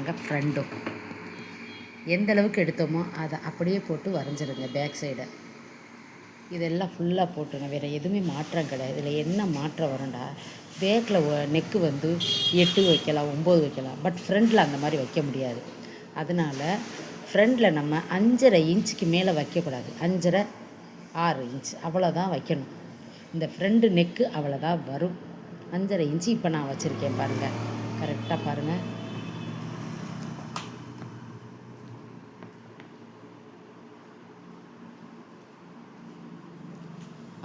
பாருங்கள் ஃப்ரண்ட்டும். எந்த அளவுக்கு எடுத்தோமோ அதை அப்படியே போட்டு வரைஞ்சிருங்க பேக் சைடை. இதெல்லாம் ஃபுல்லாக போட்டுருங்க. வேறு எதுவுமே மாற்றம் கிடையாது. இதில் என்ன மாற்றம் வரும்டா, பேக்கில் நெக்கு வந்து 8 வைக்கலாம், 9 வைக்கலாம். பட் ஃப்ரண்டில் அந்த மாதிரி வைக்க முடியாது. அதனால் ஃப்ரண்டில் நம்ம 5.5 இன்ச்சுக்கு மேலே வைக்கக்கூடாது. 5.5 6 இன்ச் அவ்வளோதான் வைக்கணும். இந்த ஃப்ரண்டு நெக்கு அவ்வளோதான் வரும். 5.5 இன்ச்சு இப்போ நான் வச்சுருக்கேன் பாருங்கள். கரெக்டாக பாருங்கள்.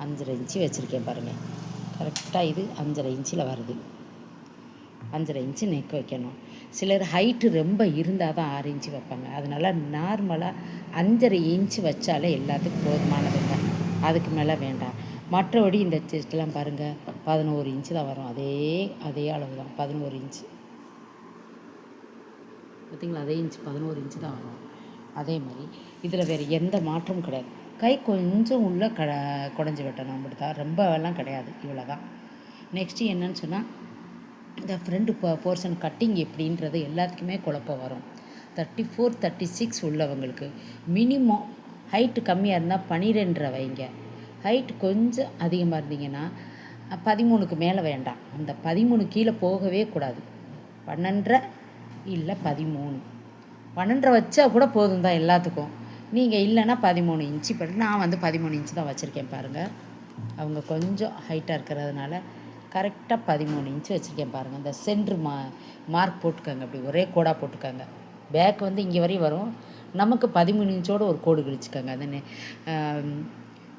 அஞ்சரை இன்ச்சு வச்சுருக்கேன் பாருங்கள். கரெக்டாக இது 5.5 இன்ச்சில் வருது. 5.5 இன்ச்சு நெக் வைக்கணும். சிலர் ஹைட்டு ரொம்ப இருந்தால் தான் 6 இன்ச்சு வைப்பாங்க. அதனால் நார்மலாக 5.5 இன்ச்சு வச்சாலே எல்லாத்துக்கும் போதுமானதுங்க. அதுக்கு மேலே வேண்டாம். மற்றபடி இந்த செஸ்ட்லாம் பாருங்கள் 11 இன்ச்சு தான் வரும். அதே அளவு தான் 11 இன்ச்சு. பார்த்திங்களா, அதே இன்ச்சு 11 இன்ச்சு தான் வரும். அதே மாதிரி இதில் வேறு எந்த மாற்றமும் கிடையாது. கை கொஞ்சம் உள்ளே குடஞ்சி வெட்டணும். அப்படி தான், ரொம்பலாம் கிடையாது, இவ்வளோ தான். நெக்ஸ்ட்டு என்னன்னு சொன்னால், இந்த ஃப்ரண்ட் போர்ஷன் கட்டிங் எப்படின்றது எல்லாத்துக்குமே குழப்பம் வரும். 34 36 உள்ளவங்களுக்கு மினிமம் ஹைட்டு கம்மியாக இருந்தால் 12 வைங்க. ஹைட்டு கொஞ்சம் அதிகமாக இருந்தீங்கன்னா 13க்கு மேலே வேண்டாம். அந்த 13 கீழே போகவே கூடாது. 12 இல்லை 13, 12 வச்சா கூட போதும் தான் எல்லாத்துக்கும். நீங்கள் இல்லைன்னா 13 இன்ச்சு போட்டு, நான் வந்து 13 இன்ச்சு தான் வச்சுருக்கேன் பாருங்கள். அவங்க கொஞ்சம் ஹைட்டாக இருக்கிறதுனால கரெக்டாக 13 இன்ச்சு வச்சுருக்கேன் பாருங்கள். இந்த சென்ட்ரு மார்க் போட்டுக்கோங்க. அப்படி ஒரே கோடாக போட்டுக்கோங்க. பேக் வந்து இங்கே வரையும் வரும். நமக்கு 13 இன்ச்சோடு ஒரு கோடு கிழிச்சிக்கோங்க. அது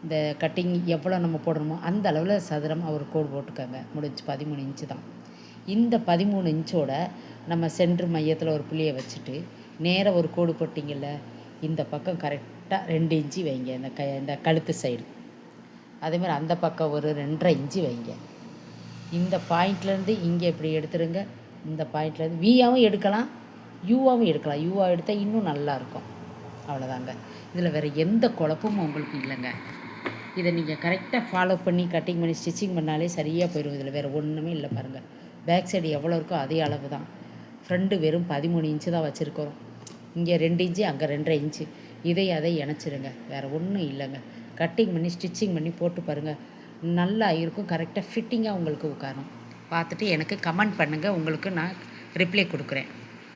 இந்த கட்டிங் எவ்வளோ நம்ம போடணுமோ அந்த அளவில் சதுரமாக ஒரு கோடு போட்டுக்கோங்க. முடிஞ்சு 13 இன்ச்சு தான். இந்த 13 இன்ச்சோட நம்ம சென்ட்ரு மையத்தில் ஒரு புள்ளியை வச்சுட்டு நேராக ஒரு கோடு போட்டிங்கள்ல, இந்த பக்கம் கரெக்டாக 2 இன்ச்சு வைங்க. இந்த கழுத்து சைடு. அதேமாதிரி அந்த பக்கம் ஒரு 2.5 இன்ச்சு வைங்க. இந்த பாயிண்ட்லேருந்து இங்கே இப்படி எடுத்துருங்க. இந்த பாயிண்ட்லேருந்து வியாவும் எடுக்கலாம், யூவாகவும் எடுக்கலாம். யூவாக எடுத்தால் இன்னும் நல்லாயிருக்கும். அவ்வளோதாங்க. இதில் வேறு எந்த குழப்பமும் உங்களுக்கு இல்லைங்க. இதை நீங்கள் கரெக்டாக ஃபாலோ பண்ணி கட்டிங் பண்ணி ஸ்டிச்சிங் பண்ணாலே சரியாக போயிடும். இதில் வேறு ஒன்றுமே இல்லை பாருங்கள். பேக் சைடு எவ்வளோ இருக்கோ அதே அளவு தான். ஃப்ரண்ட்டு வெறும் 13 இன்ச்சு தான் வச்சுருக்கிறோம். இங்கே 2 இன்ச்சு, அங்கே 2.5 இன்ச்சு. அதை இணைச்சிருங்க. வேறு ஒன்றும் இல்லைங்க. கட்டிங் பண்ணி ஸ்டிச்சிங் பண்ணி போட்டு பாருங்கள், நல்லா இருக்கும். கரெக்டாக ஃபிட்டிங்காக உங்களுக்கு உட்காரும். பார்த்துட்டு எனக்கு கமெண்ட் பண்ணுங்கள். உங்களுக்கு நான் ரிப்ளை கொடுக்குறேன்.